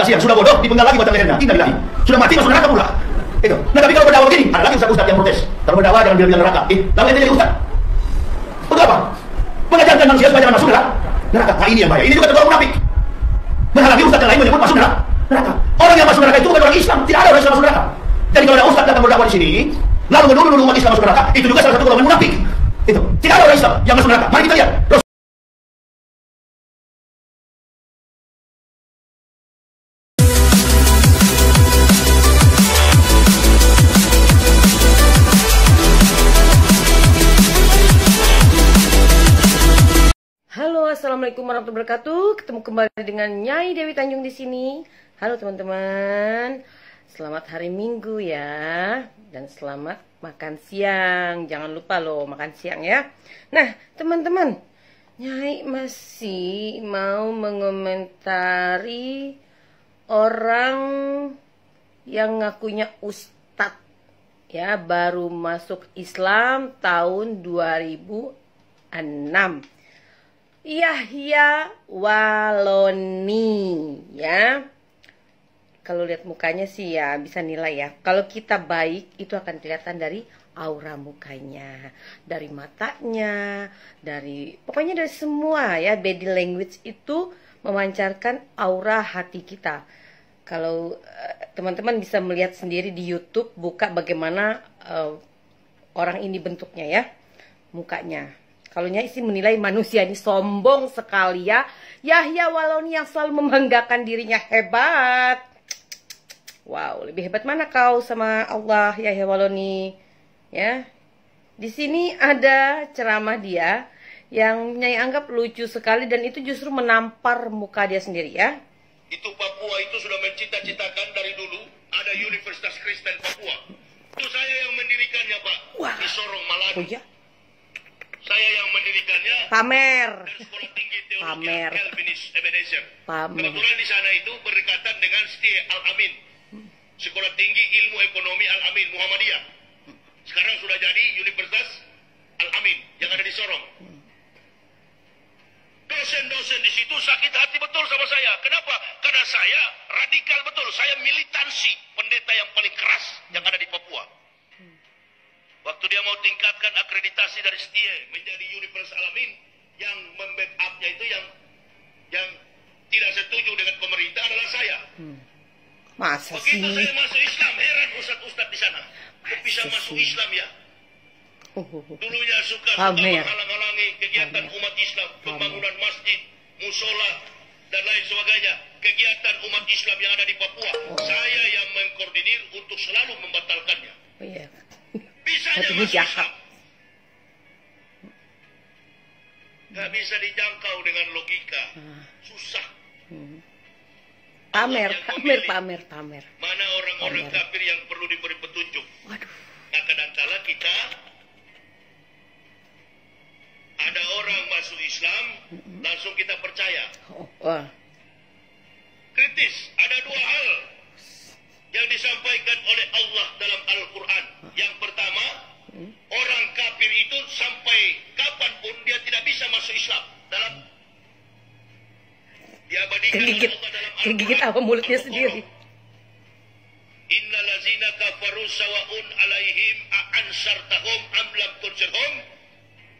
kasihan, sudah bodoh, dipenggal lagi batang lehernya. Innalillahi. Sudah mati masuk neraka pula. Itu. Nah, tapi kalau berdakwah begini, ada lagi ustaz-ustaz yang protes. Kalau berdakwah jangan bilang neraka. Lalu ente jadi ustaz. Untuk apa? Mengajarkan manusia supaya jangan masuk neraka. Nah, ini yang bahaya. Ini juga tergolong munafik. Menghalangi ustaz yang lain menyebut masuk neraka. Orang yang masuk neraka itu bukan orang Islam. Tidak ada orang Islam masuk neraka. Jadi kalau ada ustaz datang berdakwah di sini, lalu menuduh umat Islam masuk neraka, itu juga salah satu golongan munafik. Itu. Tidak ada orang Islam yang masuk neraka. Mari kita lihat. Halo, assalamualaikum warahmatullahi wabarakatuh. Ketemu kembali dengan Nyai Dewi Tanjung di sini. Halo teman-teman, selamat hari Minggu ya, dan selamat makan siang. Jangan lupa loh makan siang ya. Nah teman-teman, Nyai masih mau mengomentari orang yang ngakunya ustadz ya, baru masuk Islam tahun 2006. Yahya Waloni ya. Kalau lihat mukanya sih ya bisa nilai ya. Kalau kita baik itu akan kelihatan dari aura mukanya, dari matanya, dari pokoknya dari semua ya. Body language itu memancarkan aura hati kita. Kalau teman-teman bisa melihat sendiri di YouTube, buka bagaimana orang ini bentuknya ya, mukanya. Kalau Nyai sih menilai manusia ini sombong sekali ya. Yahya Waloni yang selalu membanggakan dirinya hebat. Wow, lebih hebat mana kau sama Allah Yahya Waloni? Ya. Di sini ada ceramah dia yang Nyai anggap lucu sekali dan itu justru menampar muka dia sendiri ya. Itu Papua itu sudah mencita-citakan dari dulu ada Universitas Kristen Papua. Itu saya yang mendirikannya, Pak. Wah. Di Sorong, Maladu. Oh ya? Saya yang mendirikannya. Pamer. Dari Sekolah Tinggi Teologi Pamer. Calvinis Ebenezer. Pamer. Kebetulan di sana itu berdekatan dengan Setie Al-Amin. Sekolah Tinggi Ilmu Ekonomi Al-Amin Muhammadiyah. Sekarang sudah jadi Universitas Al-Amin yang ada di Sorong. Dosen-dosen di situ sakit hati betul sama saya. Kenapa? Karena saya radikal betul. Saya militansi pendeta yang paling keras yang ada di Papua. Waktu dia mau tingkatkan akreditasi dari Setie menjadi Universitas Al-Amin, yang membackup-nya itu yang tidak setuju dengan pemerintah adalah saya. Masa Begitu sih? saya masuk Islam, heran ustadz-ustadz di sana. Kok bisa masuk Islam ya? Dulunya suka menghalang-halangi kegiatan umat Islam, pembangunan masjid, musola, dan lain sebagainya. Kegiatan umat Islam yang ada di Papua, saya yang mengkoordinir untuk selalu membatalkannya. Oh iya. Bisanya Ini masuk jahat. Islam. Gak bisa dijangkau dengan logika. Susah. Pamer. Mana orang-orang kafir yang perlu diberi petunjuk. Waduh. Nah, kadangkala kita ada orang masuk Islam, langsung kita percaya. Wah. Kritis, ada dua hal yang disampaikan oleh Allah dalam Al-Quran. Yang pertama, orang kafir itu sampai kapanpun dia tidak bisa masuk Islam. Dalam diabadikan oleh Allah dalam Al-Quran. Kegigit apa mulutnya sendiri. Innal ladzina kafaru sawa'un 'alaihim a'ansartahum am lam tunzirhum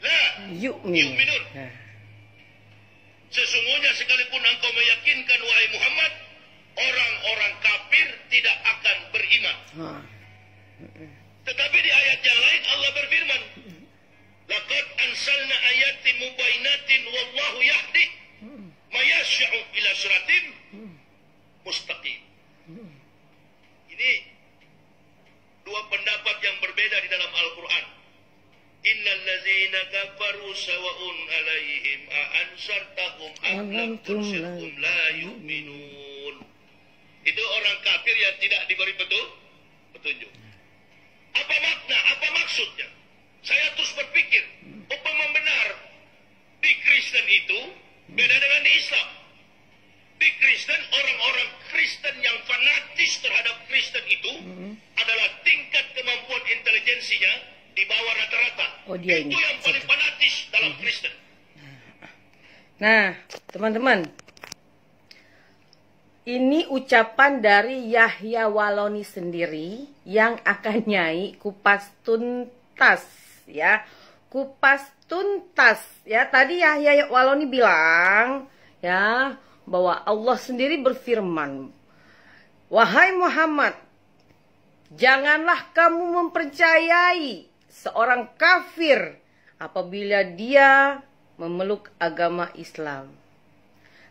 la yu'minun. Sesungguhnya sekalipun engkau meyakinkan wahai Muhammad, orang-orang kafir tidak akan beriman. Tetapi di ayat yang lain Allah berfirman, laqad anzalna ayatin mubayyinatin wallahu yahdi may yasha'u ila siratin mustaqim. Ini dua pendapat yang berbeda di dalam Al-Quran. Innal ladzina kafaru sawa'un 'alaihim a'ansartahum am lam tunzirhum la yu'minun. Itu orang kafir yang tidak diberi petunjuk. Apa makna? Apa maksudnya? Saya terus berpikir, umpama benar di Kristen itu beda dengan di Islam. Di Kristen, orang-orang Kristen yang fanatis terhadap Kristen itu adalah tingkat kemampuan intelijensinya di bawah rata-rata. Oh, dia itu ini. yang paling fanatis dalam Kristen. Nah, teman-teman, Ini ucapan dari Yahya Waloni sendiri yang akan nyai kupas tuntas ya. Kupas tuntas ya. Tadi Yahya Waloni bilang ya bahwa Allah sendiri berfirman, "Wahai Muhammad, janganlah kamu mempercayai seorang kafir apabila dia memeluk agama Islam.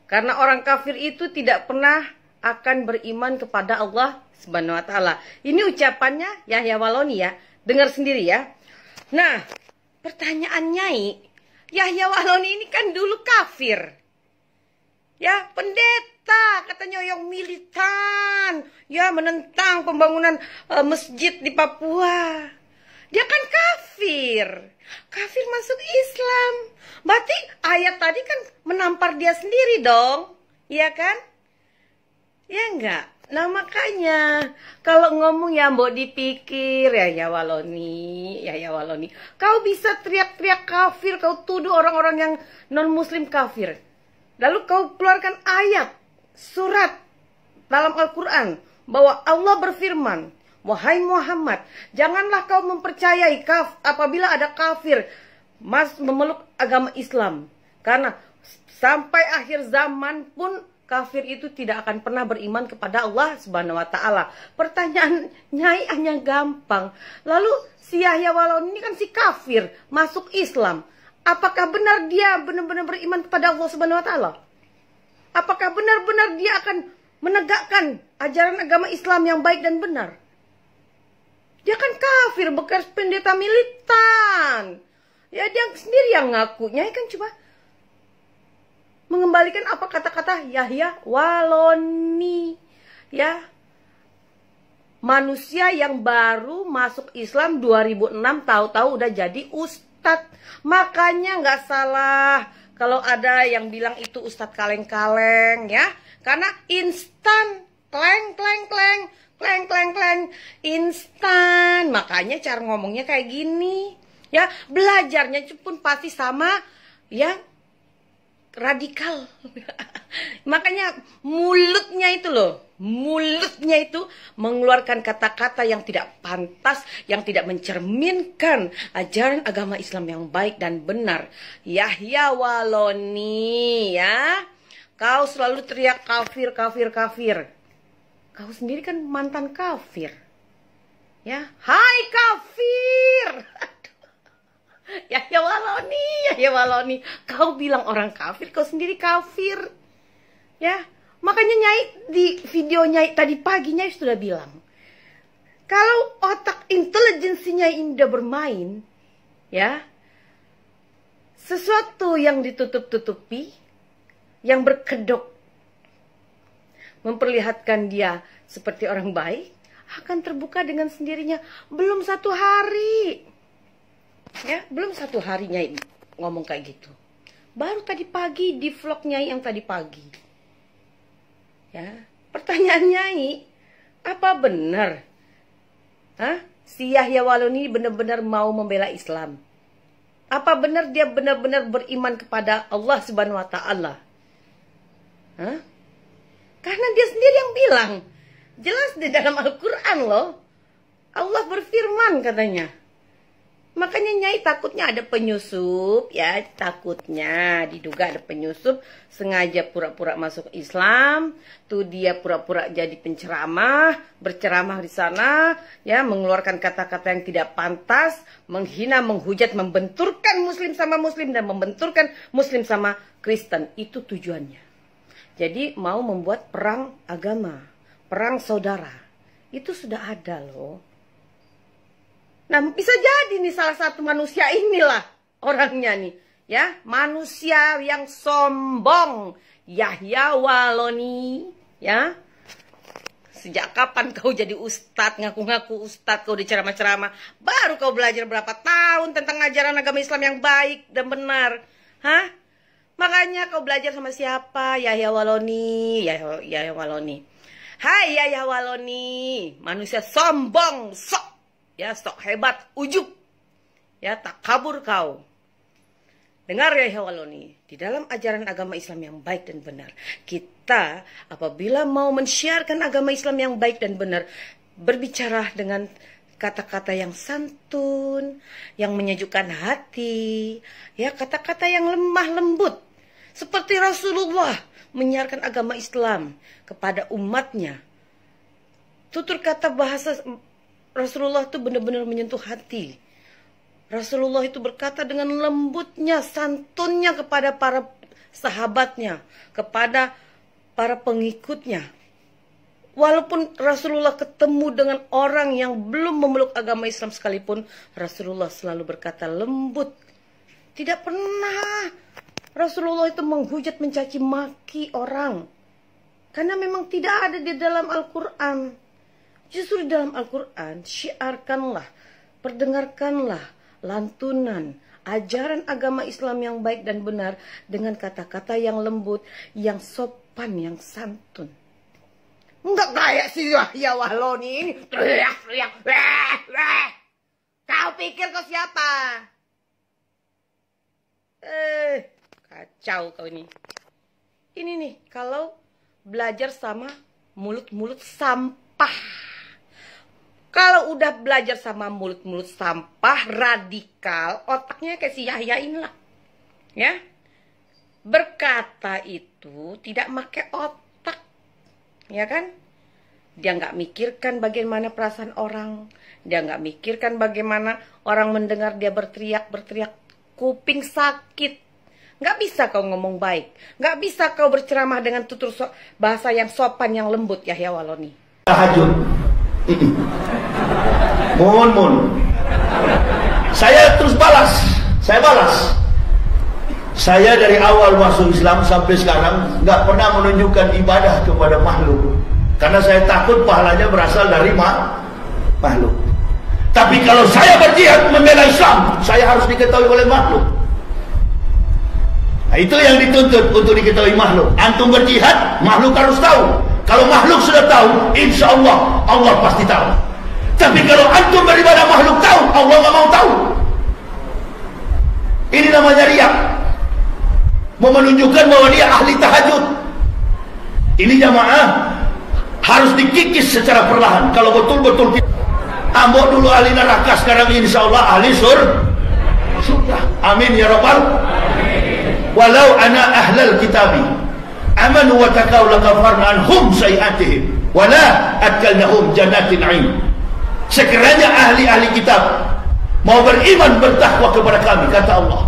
Karena orang kafir itu tidak pernah akan beriman kepada Allah Subhanahu wa taala." Ini ucapannya Yahya Waloni ya. Dengar sendiri ya. Nah, pertanyaan Nyai, Yahya Waloni ini kan dulu kafir. Ya, pendeta katanya yang militan, ya menentang pembangunan masjid di Papua. Dia kan kafir. Kafir masuk Islam. Berarti ayat tadi kan menampar dia sendiri dong. Iya kan? Ya enggak? Nah makanya kalau ngomong ya mbok dipikir ya Waloni. Kau bisa teriak-teriak kafir, kau tuduh orang-orang yang non-muslim kafir. Lalu kau keluarkan ayat, surat dalam Al-Quran bahwa Allah berfirman, "Wahai Muhammad, janganlah kau mempercayai apabila ada kafir memeluk agama Islam. Karena sampai akhir zaman pun kafir itu tidak akan pernah beriman kepada Allah Subhanahu wa taala." Pertanyaan Nyai hanya gampang. Lalu si Yahya Waloni ini kan si kafir masuk Islam. Apakah benar dia benar-benar beriman kepada Allah Subhanahu wa taala? Apakah benar-benar dia akan menegakkan ajaran agama Islam yang baik dan benar? Dia kan kafir, bekas pendeta militan. Ya dia sendiri yang ngakunya, kan coba mengembalikan apa kata-kata Yahya Waloni. Ya, manusia yang baru masuk Islam 2006 tahu-tahu udah jadi ustadz. Makanya nggak salah kalau ada yang bilang itu ustadz kaleng-kaleng ya. Karena instan, kleng, instan. Makanya cara ngomongnya kayak gini. Ya, belajarnya pun pasti sama yang radikal. Makanya mulutnya itu loh, mulutnya itu mengeluarkan kata-kata yang tidak pantas, yang tidak mencerminkan ajaran agama Islam yang baik dan benar. Yahya Waloni ya, kau selalu teriak kafir. Kau sendiri kan mantan kafir. Ya, hai kafir. Yahya Waloni, kau bilang orang kafir, kau sendiri kafir. Ya, makanya Nyai di video Nyai tadi pagi Nyai sudah bilang, kalau otak intelijensinya ini udah bermain, ya, sesuatu yang ditutup-tutupi, yang berkedok, memperlihatkan dia seperti orang baik, akan terbuka dengan sendirinya. Belum 1 hari. Ya, belum 1 hari Nyai ngomong kayak gitu. Baru tadi pagi di vlog Nyai yang tadi pagi. Ya, pertanyaan Nyai, apa benar? Si Yahya Waloni benar-benar mau membela Islam? Apa benar dia benar-benar beriman kepada Allah Subhanahu wa taala? Karena dia sendiri yang bilang. Jelas di dalam Al-Quran loh. Allah berfirman katanya. Makanya Nyai takutnya ada penyusup ya. Takutnya diduga ada penyusup. Sengaja pura-pura masuk Islam. Tuh dia pura-pura jadi penceramah. Berceramah di sana. Ya, mengeluarkan kata-kata yang tidak pantas. Menghina, menghujat, membenturkan Muslim sama Muslim. Dan membenturkan Muslim sama Kristen. Itu tujuannya. Jadi mau membuat perang agama, perang saudara. Itu sudah ada loh. Nah, bisa jadi nih salah satu manusia inilah orangnya nih. Ya, manusia yang sombong. Yahya Waloni. Ya. Sejak kapan kau jadi ustadz, ngaku-ngaku ustadz, kau diceramah-ceramah. Baru kau belajar berapa tahun tentang ajaran agama Islam yang baik dan benar. Makanya kau belajar sama siapa? Yahya Waloni. Yahya Waloni. Hai Yahya Waloni, manusia sombong, sok. Ya, sok hebat, ujub. Ya, tak kabur kau. Dengar Yahya Waloni, di dalam ajaran agama Islam yang baik dan benar, kita apabila mau mensyiarkan agama Islam yang baik dan benar, berbicara dengan kata-kata yang santun, yang menyejukkan hati, ya, kata-kata yang lemah lembut, seperti Rasulullah menyiarkan agama Islam kepada umatnya. Tutur kata bahasa Rasulullah itu benar-benar menyentuh hati. Rasulullah itu berkata dengan lembutnya, santunnya kepada para sahabatnya, kepada para pengikutnya. Walaupun Rasulullah ketemu dengan orang yang belum memeluk agama Islam sekalipun, Rasulullah selalu berkata lembut. Tidak pernah Rasulullah itu menghujat, mencaci maki orang. Karena memang tidak ada di dalam Al-Quran. Justru di dalam Al-Quran, syiarkanlah, perdengarkanlah lantunan, ajaran agama Islam yang baik dan benar dengan kata-kata yang lembut, yang sopan, yang santun. Enggak kayak si Yahya Wahloni ini teriak-teriak. Kau pikir kau siapa? Kacau kau ini. Ini nih, kalau belajar sama mulut-mulut sampah. Kalau udah belajar sama mulut-mulut sampah, radikal, otaknya kayak si Yahya inilah. Ya. Berkata itu tidak pakai otak. Ya kan? Dia nggak mikirkan bagaimana perasaan orang. Dia nggak mikirkan bagaimana orang mendengar dia berteriak-berteriak. Kuping sakit. Nggak bisa kau ngomong baik. Nggak bisa kau berceramah dengan tutur bahasa yang sopan, yang lembut, Yahya Wahloni. Tahajud. Mohon. Saya terus balas. Saya balas. Saya dari awal masuk Islam sampai sekarang nggak pernah menunjukkan ibadah kepada makhluk. Karena saya takut pahalanya berasal dari makhluk. Tapi kalau saya berjihad membela Islam, saya harus diketahui oleh makhluk. Nah, itu yang dituntut untuk diketahui makhluk. Antum berjihad, makhluk harus tahu. Kalau makhluk sudah tahu, insya Allah, Allah pasti tahu. Tapi kalau antum beribadah makhluk tahu, Allah nggak mau tahu. Ini namanya riya. Mau menunjukkan bahwa dia ahli tahajud. Ini jamaah harus dikikis secara perlahan. Kalau betul-betul kita ambok dulu ahli neraka, sekarang insya Allah ahli surga. Amin ya rabbal. Walau ana ahlal kitabi amanu wa taqaw lakafarna anhum sayiatihim wala adkalnahum jannatin 'ain. Sekiranya ahli-ahli kitab mau beriman bertakwa kepada kami, kata Allah,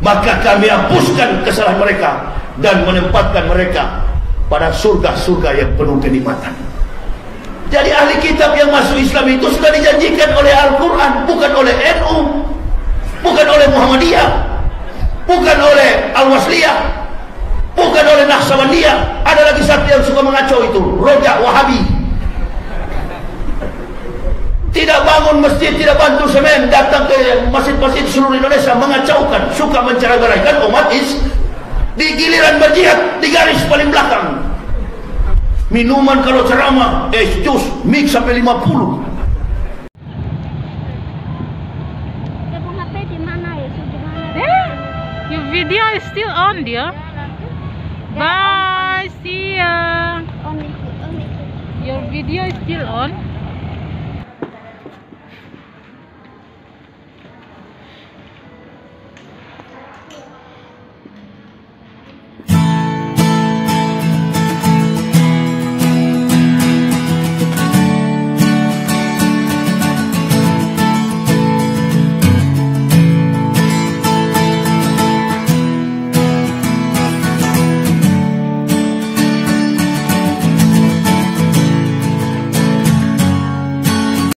maka kami hapuskan kesalahan mereka dan menempatkan mereka pada surga-surga yang penuh kenikmatan. Jadi ahli kitab yang masuk Islam itu sudah dijanjikan oleh Al-Quran, bukan oleh NU, bukan oleh Muhammadiyah, bukan oleh Al-Wasliyah, bukan oleh Naqsabandiyah. Ada lagi satu yang suka mengacau itu, Rojak Wahabi. Tidak bangun masjid, tidak bantu semen, datang ke masjid-masjid seluruh Indonesia, mengacaukan, suka mencerai-beraikan umat Islam. Di giliran berjihad, di garis paling belakang. Minuman kalau ceramah, jus, mix sampai 50. Your video is still on, dear. Bye, see ya. Your video is still on.